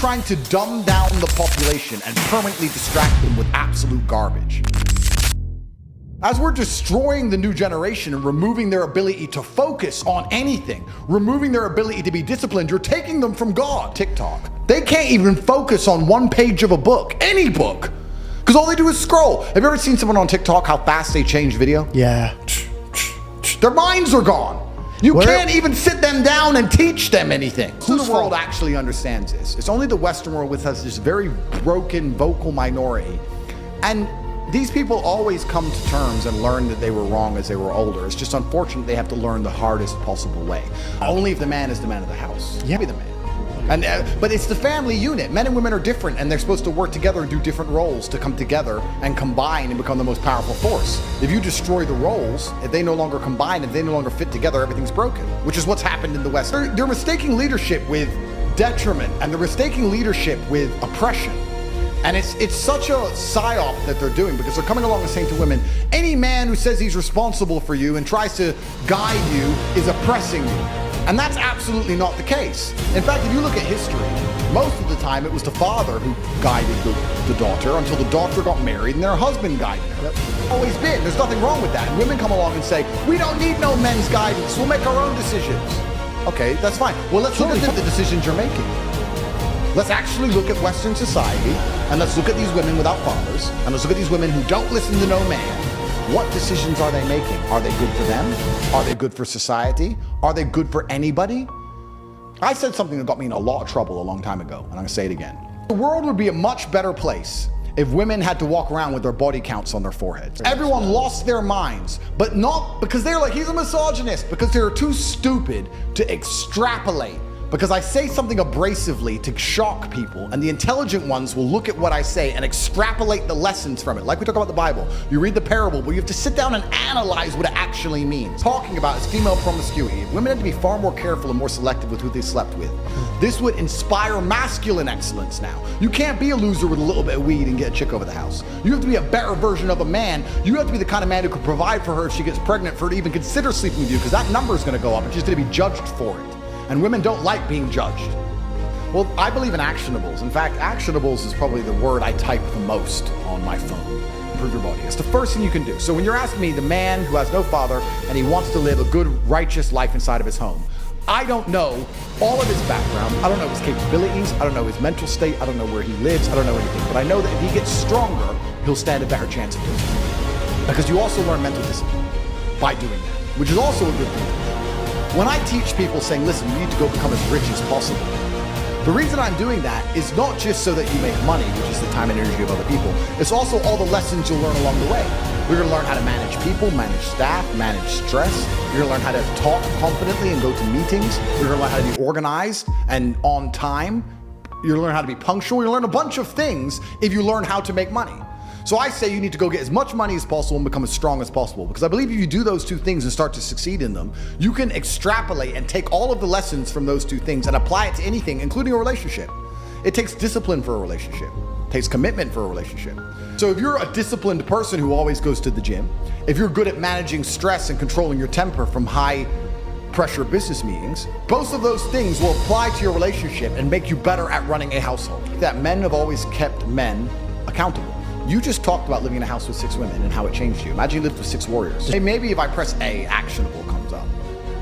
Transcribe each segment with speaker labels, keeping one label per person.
Speaker 1: trying to dumb down the population and permanently distract them with absolute garbage. As we're destroying the new generation and removing their ability to focus on anything, removing their ability to be disciplined, you're taking them from God. TikTok. They can't even focus on one page of a book, any book, because all they do is scroll. Have you ever seen someone on TikTok, how fast they change video?
Speaker 2: Yeah.
Speaker 1: Their minds are gone. You can't even sit them down and teach them anything. Whose world actually understands this? It's only the Western world, which has this very broken vocal minority. And these people always come to terms and learn that they were wrong as they were older. It's just unfortunate they have to learn the hardest possible way. Only if the man is the man of the house. Yeah. Be the man. But it's the family unit. Men and women are different, and they're supposed to work together and do different roles to come together and combine and become the most powerful force. If you destroy the roles, if they no longer combine, if they no longer fit together, everything's broken, which is what's happened in the West. They're mistaking leadership with detriment, and they're mistaking leadership with oppression. And it's such a psyop that they're doing, because they're coming along and saying to women, any man who says he's responsible for you and tries to guide you is oppressing you. And that's absolutely not the case. In fact, if you look at history, most of the time it was the father who guided the daughter until the daughter got married and their husband guided her. Always been. There's nothing wrong with that. And women come along and say, we don't need no men's guidance. We'll make our own decisions. Okay, that's fine. Well, let's look at the decisions you're making. Let's actually look at Western society, and let's look at these women without fathers, and let's look at these women who don't listen to no man. What decisions are they making? Are they good for them? Are they good for society? Are they good for anybody? I said something that got me in a lot of trouble a long time ago, and I'm gonna say it again. The world would be a much better place if women had to walk around with their body counts on their foreheads. Everyone lost their minds, but not because they're like, he's a misogynist, because they're too stupid to extrapolate. Because I say something abrasively to shock people, and the intelligent ones will look at what I say and extrapolate the lessons from it. Like we talk about the Bible. You read the parable, but you have to sit down and analyze what it actually means. Talking about is female promiscuity. Women have to be far more careful and more selective with who they slept with. This would inspire masculine excellence now. You can't be a loser with a little bit of weed and get a chick over the house. You have to be a better version of a man. You have to be the kind of man who can provide for her if she gets pregnant, for her to even consider sleeping with you, because that number is going to go up and she's going to be judged for it. And women don't like being judged. Well, I believe in actionables. In fact, actionables is probably the word I type the most on my phone. Improve your body. It's the first thing you can do. So when you're asking me, the man who has no father and he wants to live a good, righteous life inside of his home, I don't know all of his background. I don't know his capabilities. I don't know his mental state. I don't know where he lives. I don't know anything. But I know that if he gets stronger, he'll stand a better chance of doing it. Because you also learn mental discipline by doing that, which is also a good thing. When I teach people saying, listen, you need to go become as rich as possible, the reason I'm doing that is not just so that you make money, which is the time and energy of other people. It's also all the lessons you'll learn along the way. You're gonna learn how to manage people, manage staff, manage stress. You're gonna learn how to talk confidently and go to meetings. You're gonna learn how to be organized and on time. You're gonna learn how to be punctual. You'll learn a bunch of things if you learn how to make money. So I say you need to go get as much money as possible and become as strong as possible, because I believe if you do those two things and start to succeed in them, you can extrapolate and take all of the lessons from those two things and apply it to anything, including a relationship. It takes discipline for a relationship. It takes commitment for a relationship. So if you're a disciplined person who always goes to the gym, if you're good at managing stress and controlling your temper from high pressure business meetings, both of those things will apply to your relationship and make you better at running a household. That men have always kept men accountable. You just talked about living in a house with 6 women and how it changed you. Imagine you lived with 6 warriors. Hey, maybe if I press A, actionable comes up.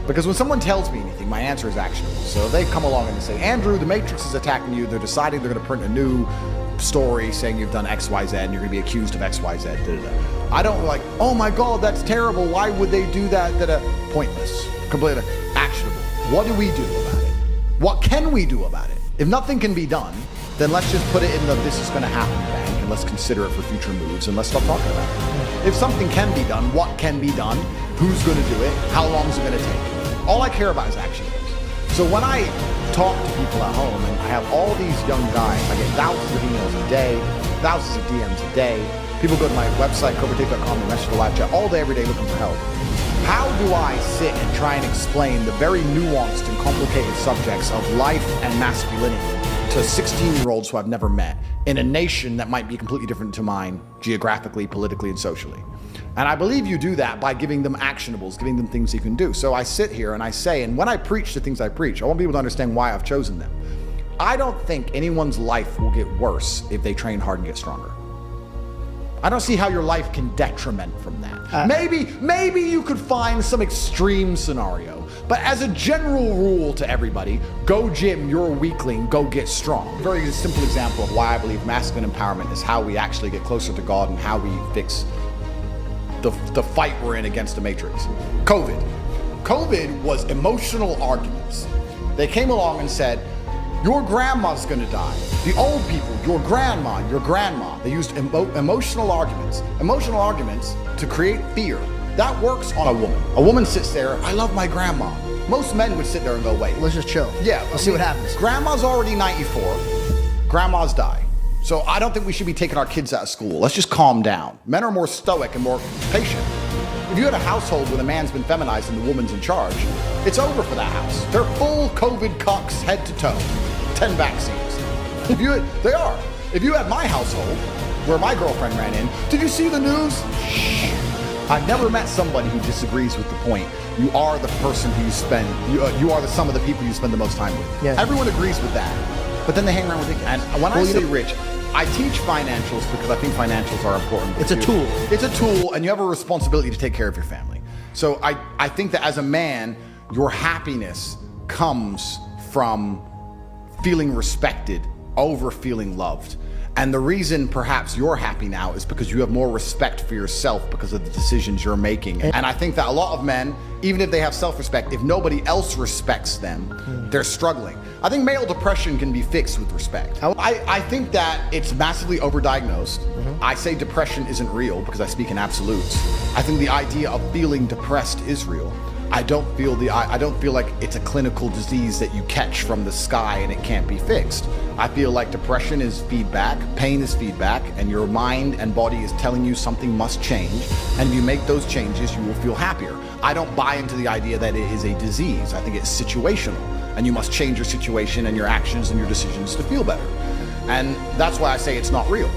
Speaker 1: Because when someone tells me anything, my answer is actionable. So they come along and they say, Andrew, the Matrix is attacking you. They're deciding they're going to print a new story saying you've done X, Y, Z, and you're going to be accused of X, Y, Z, da-da-da. I don't like, oh my God, that's terrible. Why would they do that? Da-da. Pointless. Completely actionable. What do we do about it? What can we do about it? If nothing can be done, then let's just put it in the this is going to happen bank, and let's consider it for future moves, and let's stop talking about it. If something can be done, what can be done? Who's going to do it? How long is it going to take? All I care about is action. So when I talk to people at home, and I have all these young guys, I get thousands of emails a day, thousands of DMs a day. People go to my website, covertate.com, and message the live chat all day, every day looking for help. How do I sit and try and explain the very nuanced and complicated subjects of life and masculinity to 16-year-olds who I've never met in a nation that might be completely different to mine geographically, politically, and socially? And I believe you do that by giving them actionables, giving them things you can do. So I sit here and I say, and when I preach the things I preach, I want people to understand why I've chosen them. I don't think anyone's life will get worse if they train hard and get stronger. I don't see how your life can detriment from that. Maybe you could find some extreme scenario, but as a general rule to everybody, go gym, you're a weakling, go get strong. Very simple example of why I believe masculine empowerment is how we actually get closer to God and how we fix the fight we're in against the matrix. COVID was emotional arguments. They came along and said, your grandma's gonna die. The old people, your grandma, your grandma. They used emotional arguments to create fear. That works on a woman. A woman sits there, I love my grandma. Most men would sit there and go, wait.
Speaker 2: Let's just chill.
Speaker 1: Yeah.
Speaker 2: Let's see what happens.
Speaker 1: Grandma's already 94. Grandmas die. So I don't think we should be taking our kids out of school. Let's just calm down. Men are more stoic and more patient. If you had a household where the man's been feminized and the woman's in charge, it's over for that house. They're full COVID cocks head to toe. 10 vaccines. They are. If you had my household, where my girlfriend ran in, did you see the news? I've never met somebody who disagrees with the point. You are the person who you are the sum of the people you spend the most time with.
Speaker 2: Yeah.
Speaker 1: Everyone agrees with that. But then they hang around with it. And when I say rich, I teach financials because I think financials are important.
Speaker 2: It's a tool.
Speaker 1: It's a tool, and you have a responsibility to take care of your family. So I think that as a man, your happiness comes from feeling respected over feeling loved. And the reason perhaps you're happy now is because you have more respect for yourself because of the decisions you're making. And I think that a lot of men, even if they have self-respect, if nobody else respects them, they're struggling. I think male depression can be fixed with respect. I think that it's massively overdiagnosed. I say depression isn't real because I speak in absolutes. I think the idea of feeling depressed is real. I don't feel like it's a clinical disease that you catch from the sky and it can't be fixed. I feel like depression is feedback, pain is feedback, and your mind and body is telling you something must change, and if you make those changes, you will feel happier. I don't buy into the idea that it is a disease. I think it's situational, and you must change your situation and your actions and your decisions to feel better. And that's why I say it's not real.